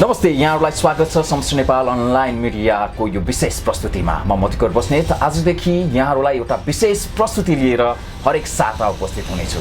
नमस्ते, यहाँहरूलाई स्वागत छ समष्टि नेपाल अनलाइन मिडियाको यो विशेष प्रस्तुतिमा। म मधुकर बस्नेत आजदेखि यहाँहरूलाई एउटा विशेष प्रस्तुति लिएर हरेक साता उपस्थित हुनेछु।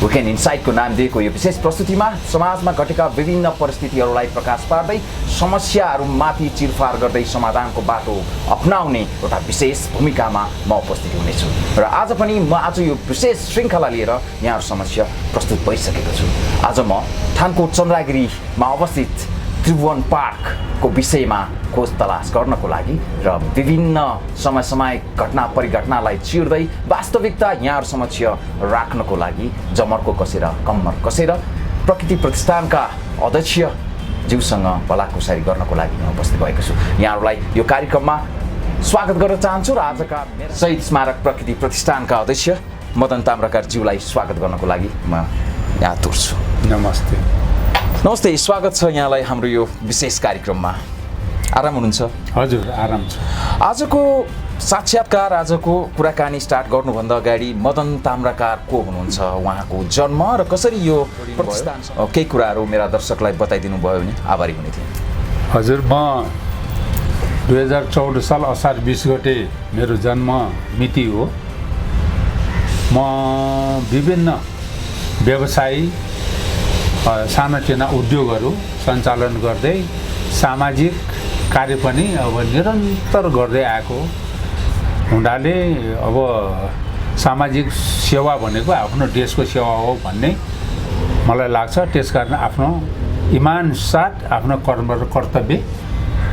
विकेन्ड इनसाइटको नाम दिएको यो विशेष प्रस्तुतिमा समाजमा घटेका विभिन्न परिस्थितिहरूलाई प्रकाश पार्दै समस्याहरूमाथि चिरफार गर्दै समाधानको बाटो अपनाउने एउटा विशेष भूमिकामा म उपस्थित हुनेछु। र आज पनि म यो विशेष श्रृङ्खला लिएर यहाँहरू समस्या प्रस्तुत भइसकेको छु। आज म थानको चन्द्रगिरीमा अवस्थित त्रिभुवन पार्कको विषयमा खोज तलास गर्नको लागि र विभिन्न समसामयिक घटना परिघटनालाई चिर्दै वास्तविकता यहाँहरू समक्ष राख्नको लागि जमर्को कसेर कम्मर कसेर प्रकृति प्रतिष्ठानका अध्यक्ष ज्यूसँग भलाकुसारी गर्नको लागि म उपस्थित भएको छु। यहाँहरूलाई यो कार्यक्रममा स्वागत गर्न चाहन्छु र आजका शहीद स्मारक प्रकृति प्रतिष्ठानका अध्यक्ष मदन ताम्राकार ज्यूलाई स्वागत गर्नको लागि म यहाँ तुर्छु। नमस्ते, स्वागत छ यहाँलाई हाम्रो यो विशेष कार्यक्रममा। आराम हुनुहुन्छ? हजुर, आराम छ। आजको साक्षात्कार, आजको कुराकानी स्टार्ट गर्नुभन्दा अगाडि मदन ताम्राकार को हुनुहुन्छ, उहाँको जन्म र कसरी यो प्रतिष्ठान केही कुराहरू मेरा दर्शकलाई बताइदिनु भयो भने आभारी हुने थिएँ। हजुर, म 2014 साल असार 20 गते मेरो जन्म मिति हो। म विभिन्न व्यवसायी सानातिना उद्योगहरू सञ्चालन गर्दै सामाजिक कार्य पनि अब निरन्तर गर्दै आएको हुनाले अब सामाजिक सेवा भनेको आफ्नो देशको सेवा हो भन्ने मलाई लाग्छ। त्यसकारण आफ्नो इमान साथ आफ्नो कर्म र कर्तव्य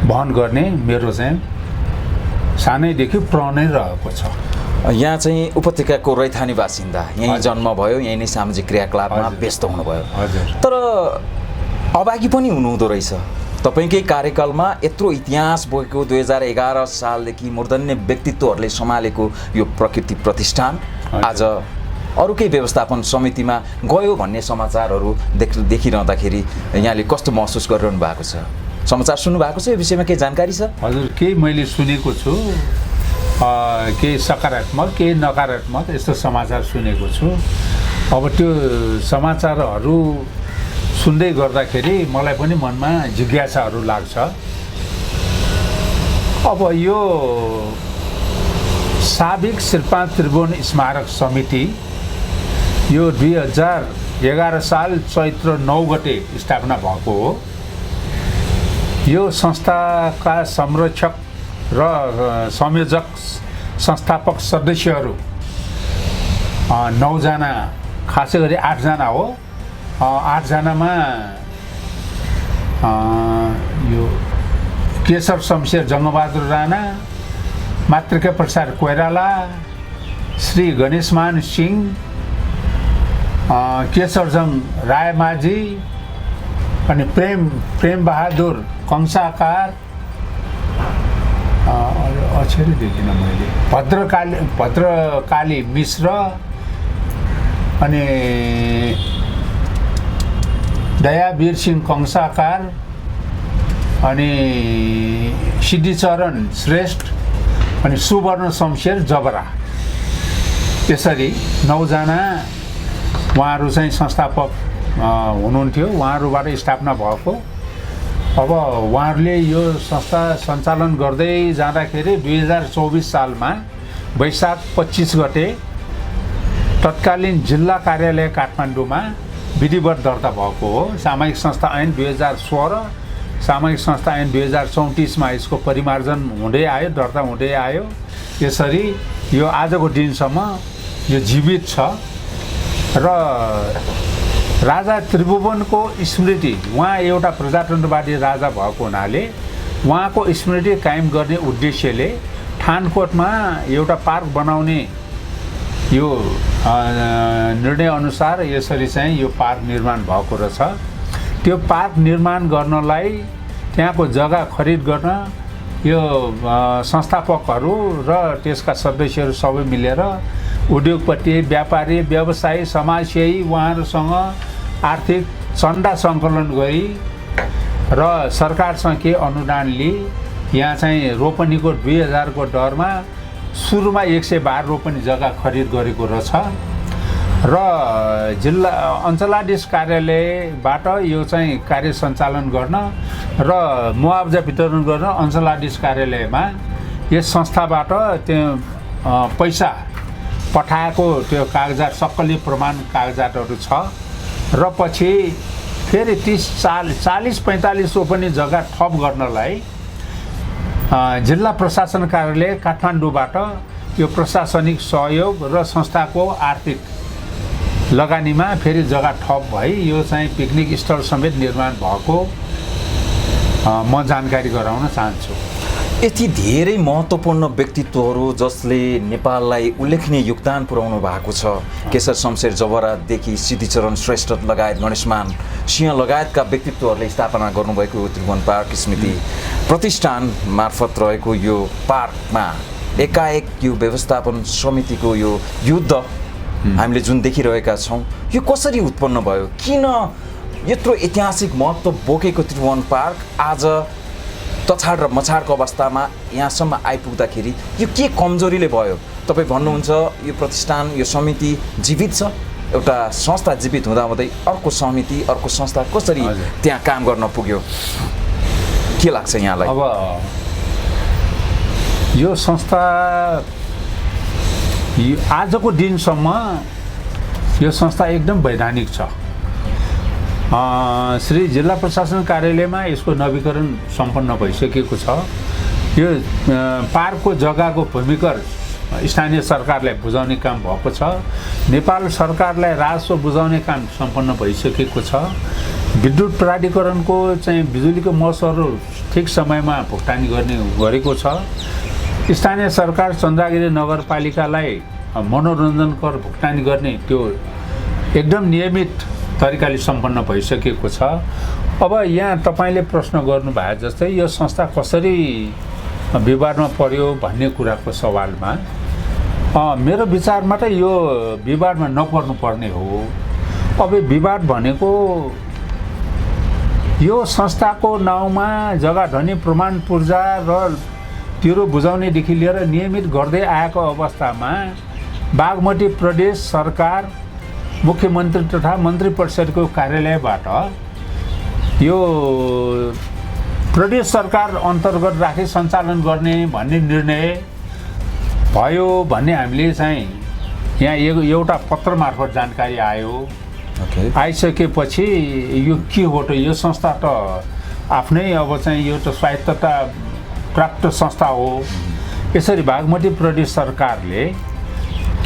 वहन गर्ने मेरो चाहिँ सानैदेखि प्रणय रहेको छ। यहाँ चाहिँ उपत्यकाको रैथानी बासिन्दा, यहीँ जन्म भयो, यहीँ नै सामाजिक क्रियाकलापमा व्यस्त हुनुभयो। तर अभागी पनि हुनुहुँदो रहेछ। तपाईँकै कार्यकालमा यत्रो इतिहास बोकेको 2011 सालदेखि मूर्धन्य व्यक्तित्वहरूले सम्हालेको यो प्रकृति प्रतिष्ठान आज अरूकै व्यवस्थापन समितिमा गयो भन्ने समाचारहरू देखिरहँदाखेरि यहाँले कस्तो महसुस गरिरहनु भएको छ? समाचार सुन्नु भएको छ? यो विषयमा केही जानकारी छ? हजुर, केही मैले सुनेको छु, केही सकारात्मक केही नकारात्मक यस्तो समाचार सुनेको छु। अब त्यो समाचारहरू सुन्दै गर्दाखेरि मलाई पनि मनमा जिज्ञासाहरू लाग्छ। अब यो साबिक शेर्पा त्रिभुवन स्मारक समिति यो 2011 साल चैत्र 9 गते स्थापना भएको हो। यो संस्थाका संरक्षक र संयोजक संस्थापक सदस्यहरू 9 जना, खासै गरी 8 जना हो। 8 जनामा यो केशर शमशेर जङ्गबहादुर राणा, मातृका प्रसाद कोइराला, श्री गणेशमान सिंह, केशरजङ रायमाझी अनि प्रेम बहादुर कंसाकार, अक्षरै देखिनँ मैले, भद्रकाली मिश्र अनि दयावीर सिंह कंसाकार अनि सिद्धिचरण श्रेष्ठ अनि सुवर्ण शमशेर जबरा, यसरी 9 जना उहाँहरू चाहिँ संस्थापक हुनुहुन्थ्यो। उहाँहरूबाट स्थापना भएको। अब उहाँहरूले यो संस्था सञ्चालन गर्दै जाँदाखेरि 2024 सालमा वैशाख 25 गते तत्कालीन जिल्ला कार्यालय काठमाडौँमा विधिवत दर्ता भएको हो। सामाजिक संस्था ऐन 2016, सामाजिक संस्था ऐन 2034मा यसको परिमार्जन हुँदै आयो, दर्ता हुँदै आयो। यसरी यो आजको दिनसम्म यो जीवित छ। र राजा त्रिभुवनको स्मृति, उहाँ एउटा प्रजातन्त्रवादी राजा भएको हुनाले उहाँको स्मृति कायम गर्ने उद्देश्यले ठानकोटमा एउटा पार्क बनाउने यो निर्णय अनुसार यसरी चाहिँ यो पार्क निर्माण भएको रहेछ। त्यो पार्क निर्माण गर्नलाई त्यहाँको जग्गा खरिद गर्न यो संस्थापकहरू र त्यसका सदस्यहरू सबै मिलेर उद्योगपति, व्यापारी, व्यवसायी, समाजसेवी उहाँहरूसँग आर्थिक चन्दा सङ्कलन गरी र सरकारसँग केही अनुदान लिई यहाँ चाहिँ रोपनीको 2000 को दरमा सुरुमा 112 रोपनी जग्गा खरिद गरेको रहेछ। र जिल्ला अञ्चलाधीश कार्यालयबाट यो चाहिँ कार्य सञ्चालन गर्न र मुआवजा वितरण गर्न अञ्चलाधीश कार्यालयमा यस संस्थाबाट त्यो पैसा पठाएको त्यो कागजात सक्कली प्रमाण कागजातहरू छ र पछि फेरि 40-45 रोपनी जग्गा थप गर्नलाई जिल्ला प्रशासन कार्यालय काठमाडौँबाट यो प्रशासनिक सहयोग र संस्थाको आर्थिक लगानीमा फेरि जग्गा थप भई यो चाहिँ पिकनिक स्थल समेत निर्माण भएको म जानकारी गराउन चाहन्छु। यति धेरै महत्त्वपूर्ण व्यक्तित्वहरू जसले नेपाललाई उल्लेखनीय योगदान पुर्याउनु भएको छ, केशर शमशेर जबरादेखि सिद्धिचरण श्रेष्ठ लगायत गणेशमान सिंह लगायतका व्यक्तित्वहरूले स्थापना गर्नुभएको त्रिभुवन पार्क स्मृति प्रतिष्ठान मार्फत रहेको यो पार्कमा एकाएक यो व्यवस्थापन समितिको यो युद्ध हामीले जुन देखिरहेका छौँ, यो कसरी उत्पन्न भयो? किन यत्रो ऐतिहासिक महत्त्व बोकेको त्रिभुवन पार्क आज तछाड र मछाडको अवस्थामा यहाँसम्म आइपुग्दाखेरि यो के कमजोरीले भयो? तपाईँ भन्नुहुन्छ यो प्रतिष्ठान यो समिति जीवित छ, एउटा संस्था जीवित हुँदाहुँदै अर्को समिति अर्को संस्था कसरी त्यहाँ काम गर्न पुग्यो, के लाग्छ यहाँलाई? अब यो संस्था आजको दिनसम्म यो संस्था एकदम वैधानिक छ। श्री जिल्ला प्रशासन कार्यालयमा यसको नवीकरण सम्पन्न भइसकेको छ। यो पार्कको जग्गाको भूमिकर स्थानीय सरकारलाई बुझाउने काम भएको छ। नेपाल सरकारलाई राजस्व बुझाउने काम सम्पन्न भइसकेको छ। विद्युत प्राधिकरणको चाहिँ बिजुलीको महसुलहरू ठिक समयमा भुक्तानी गरेको छ। स्थानीय सरकार चन्द्रगिरी नगरपालिकालाई मनोरञ्जन कर भुक्तानी गर्ने त्यो एकदम नियमित तरिकाले सम्पन्न भइसकेको छ। अब यहाँ तपाईँले प्रश्न गर्नुभए जस्तै यो संस्था कसरी विवादमा पर्यो भन्ने कुराको सवालमा मेरो विचारमा त यो विवादमा नपर्नुपर्ने हो। अब विवाद भनेको यो संस्थाको नाउँमा जग्गा ढनी प्रमाण पूर्जा र तिरो बुझाउनेदेखि लिएर नियमित गर्दै आएको अवस्थामा बागमती प्रदेश सरकार मुख्यमन्त्री तथा मन्त्री परिषदको कार्यालयबाट यो प्रदेश सरकार अन्तर्गत राखी सञ्चालन गर्ने भन्ने निर्णय भयो भन्ने हामीले चाहिँ यहाँ एउटा पत्र मार्फत जानकारी आयो। आइसकेपछि यो के हो त, यो संस्था त आफ्नै अब चाहिँ यो त स्वायत्तता प्राप्त संस्था हो, यसरी बागमती प्रदेश सरकारले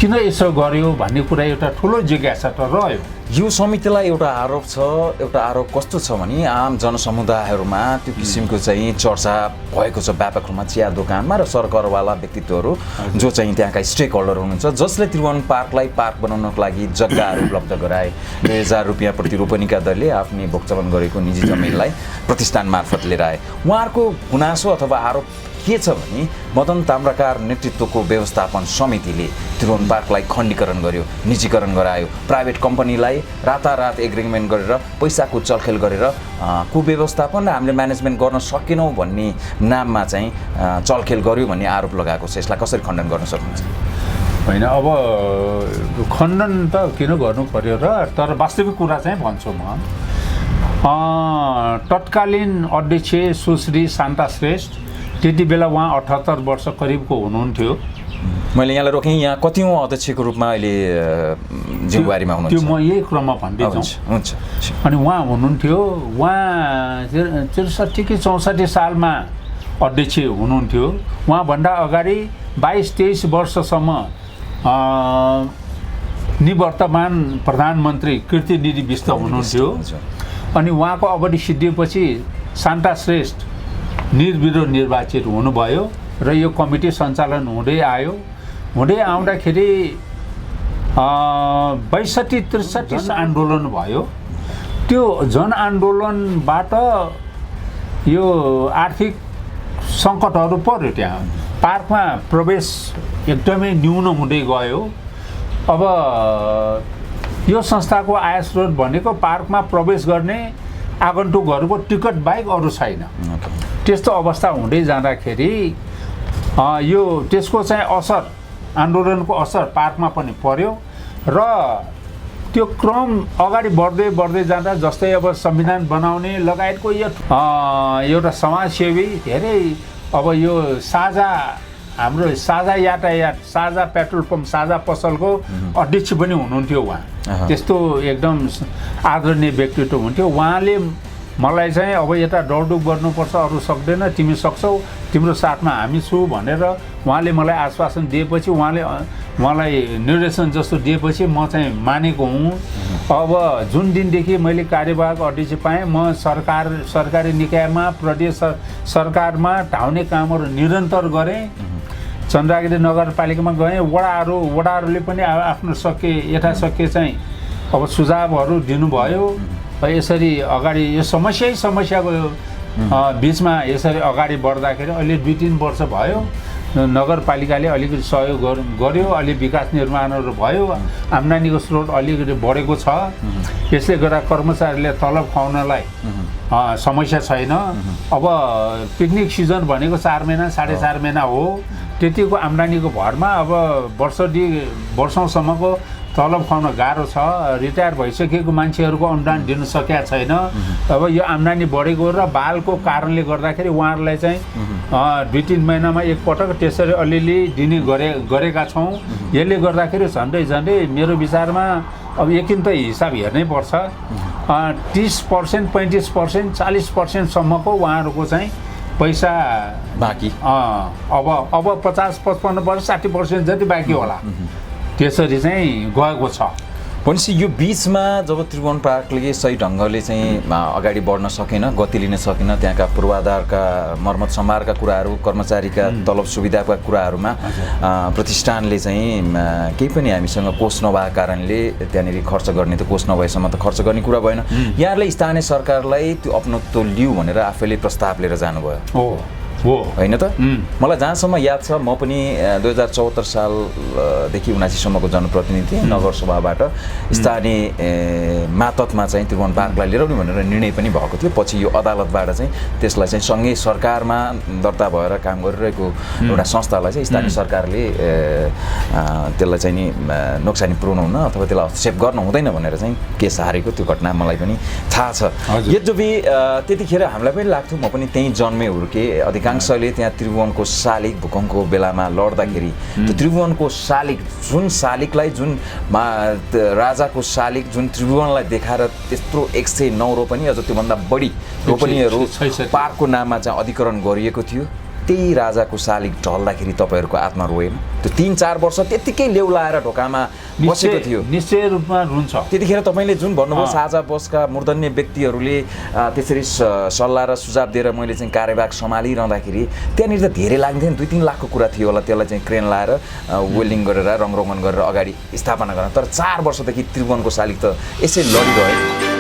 किन यसो गर्यो भन्ने कुरा एउटा ठुलो जिज्ञासा त रह्यो। यो समितिलाई एउटा आरोप छ। एउटा आरोप कस्तो छ भने आम जनसमुदायहरूमा त्यो किसिमको चाहिँ चर्चा भएको छ व्यापक रूपमा, चिया दोकानमा र सरकारवाला व्यक्तित्वहरू जो चाहिँ त्यहाँका स्टेक होल्डर हुनुहुन्छ, जसले त्रिभुवन पार्कलाई पार्क बनाउनको लागि जग्गाहरू उपलब्ध गराए। 2000 रुपियाँ प्रति रोपनीका दरले आफ्नै भोगचलन गरेको निजी जमिनलाई प्रतिष्ठान मार्फत लिएर आए। उहाँहरूको गुनासो अथवा आरोप के छ भने मदन ताम्राकार नेतृत्वको व्यवस्थापन समितिले त्रिभुवन पार्कलाई खण्डीकरण गर्यो, निजीकरण गरायो, प्राइभेट कम्पनीलाई रातारात एग्रिमेन्ट गरेर पैसाको चलखेल गरेर कुव्यवस्थापन र हामीले म्यानेजमेन्ट गर्न सकेनौँ भन्ने नाममा चाहिँ चलखेल गर्यो भन्ने आरोप लगाएको छ। यसलाई कसरी खण्डन गर्न सक्नुहुन्छ? होइन, अब खण्डन त किन गर्नु पर्यो र, तर वास्तविक कुरा चाहिँ भन्छु म। तत्कालीन अध्यक्ष सुश्री शान्ता श्रेष्ठ त्यति बेला उहाँ 78 वर्ष करिबको हुनुहुन्थ्यो। मैले यहाँलाई रोकेँ, यहाँ कतिौँ अध्यक्षको रूपमा अहिले जिम्मेवारीमा हुनुहुन्छ? त्यो म यही क्रममा भन्दै जाउँ। हुन्छ। अनि उहाँ हुनुहुन्थ्यो, उहाँ 63 कि 64 सालमा अध्यक्ष हुनुहुन्थ्यो। उहाँभन्दा अगाडि 22-23 वर्षसम्म निवर्तमान प्रधानमन्त्री कीर्तिनिधि विष्ट हुनुहुन्थ्यो। अनि उहाँको अवधि सिद्धिएपछि शान्ता श्रेष्ठ निर्विरोध निर्वाचित हुनुभयो र यो कमिटी सञ्चालन हुँदै आयो। हुँदै आउँदाखेरि 62-63 आन्दोलन भयो। त्यो जनआन्दोलनबाट यो आर्थिक सङ्कटहरू पर्यो। त्यहाँ पार्कमा प्रवेश एकदमै न्यून हुँदै गयो। अब यो संस्थाको आय स्रोत भनेको पार्कमा प्रवेश गर्ने आगन्तुकहरूको टिकट बाहेक अरू छैन। त्यस्तो अवस्था हुँदै जाँदाखेरि यो त्यसको चाहिँ असर, आन्दोलनको असर पार्कमा पनि पर्यो र त्यो क्रम अगाडि बढ्दै बढ्दै जाँदा जस्तै अब संविधान बनाउने लगायतको यो एउटा समाजसेवी धेरै अब यो साझा हाम्रो साझा यातायात साझा पेट्रोल पम्प साझा पसलको अध्यक्ष पनि हुनुहुन्थ्यो उहाँ त्यस्तो एकदम आदरणीय व्यक्तित्व हुन्थ्यो उहाँले मलाई चाहिँ अब यता दौडधुप गर्नुपर्छ अरू सक्दैन तिमी सक्छौ तिम्रो साथमा हामी छु भनेर उहाँले मलाई आश्वासन दिएपछि उहाँलाई निर्देशन जस्तो दिएपछि म चाहिँ मानेको हुँ अब जुन दिनदेखि मैले कार्यवाहक अध्यक्ष पाएँ म सरकारी निकायमा प्रदेश सरकारमा धाउने कामहरू निरन्तर गरेँ चन्द्रगिरी नगरपालिकामा गएँ वडाहरूले पनि आफ्नो यथाशक्य चाहिँ अब सुझावहरू दिनुभयो यसरी अगाडि यो समस्याको बिचमा यसरी अगाडि बढ्दाखेरि अहिले 2-3 वर्ष भयो नगरपालिकाले अलिकति सहयोग गर्यो अलि विकास निर्माणहरू भयो आम्दानीको स्रोत अलिकति बढेको छ यसले गर्दा कर्मचारीले तलब खुवाउनलाई समस्या छैन अब पिकनिक सिजन भनेको 4 महिना 4.5 महिना हो त्यतिको आम्दानीको भरमा अब वर्षौँसम्मको तलब खुवाउन गाह्रो छ रिटायर भइसकेको मान्छेहरूको अनुदान दिन सकेका छैन अब यो आम्दानी बढेको र बालको कारणले गर्दाखेरि उहाँहरूलाई चाहिँ 2-3 महिनामा एकपटक त्यसरी अलिअलि दिने गरेका छौँ यसले गर्दाखेरि झन्डै मेरो विचारमा अब एकिन त हिसाब हेर्नै पर्छ 30%, 35%, 40% सम्मको उहाँहरूको चाहिँ पैसा बाँकी अब 50-55% 60% जति बाँकी होला त्यसरी चाहिँ गएको छ भनेपछि यो बिचमा जब त्रिभुवन पार्कले सही ढङ्गले चाहिँ अगाडि बढ्न सकेन गति लिन सकेन त्यहाँका पूर्वाधारका मर्मत सम्हारका कुराहरू कर्मचारीका तलब सुविधाका कुराहरूमा प्रतिष्ठानले चाहिँ केही पनि हामीसँग कोष नभएको कारणले त्यहाँनिर खर्च गर्ने त कोष नभएसम्म त खर्च गर्ने कुरा भएन यहाँले स्थानीय सरकारलाई त्यो अपनत्व लिऊ भनेर आफैले प्रस्ताव लिएर जानुभयो होइन त मलाई जहाँसम्म याद छ म पनि 2074 सालदेखि 79 सम्मको जनप्रतिनिधि थिएँ नगरसभाबाट स्थानीय मातहतमा चाहिँ त्रिभुवन पार्कलाई लिएर आउने भनेर निर्णय पनि भएको थियो पछि यो अदालतबाट चाहिँ त्यसलाई चाहिँ सँगै सरकारमा दर्ता भएर काम गरिरहेको एउटा संस्थालाई चाहिँ स्थानीय सरकारले त्यसलाई चाहिँ नि नोक्सानी पुर्याउनु हुन अथवा त्यसलाई हस्तक्षेप गर्न हुँदैन भनेर चाहिँ केस हारेको त्यो घटना मलाई पनि थाहा छ यद्यपि त्यतिखेर हामीलाई पनि लाग्थ्यो म पनि त्यहीँ जन्मे हुर्के अधिकांशले त्यहाँ त्रिभुवनको शालिग भूकम्पको बेलामा लड्दाखेरि त्यो त्रिभुवनको शालिग जुन शालिगलाई जुन राजाको शालिग जुन त्रिभुवनलाई देखाएर त्यत्रो 109 रोपनी अझ त्योभन्दा बढी रोपनीहरू पार्कको नाममा चाहिँ अधिकरण गरिएको थियो त्यही राजाको शालिग ढल्दाखेरि तपाईँहरूको आत्मा रोएन त्यो 3-4 वर्ष त्यत्तिकै लेउ लाएर ढोकामा बसेको थियो निश्चय रूपमा रुन्छ त्यतिखेर तपाईँले जुन भन्नुभयो साझा बसका मूर्धन्य व्यक्तिहरूले त्यसरी सल्लाह र सुझाव दिएर मैले चाहिँ कार्यवाहक सम्हालिरहँदाखेरि त्यहाँनिर त धेरै लाग्थ्यो नि 2-3 लाखको कुरा थियो होला त्यसलाई चाहिँ क्रेन लाएर वेल्डिङ गरेर रङरोगन गरेर अगाडि स्थापना गर्न तर 4 वर्षदेखि त्रिभुवनको शालिग त यसै लडिरह्यो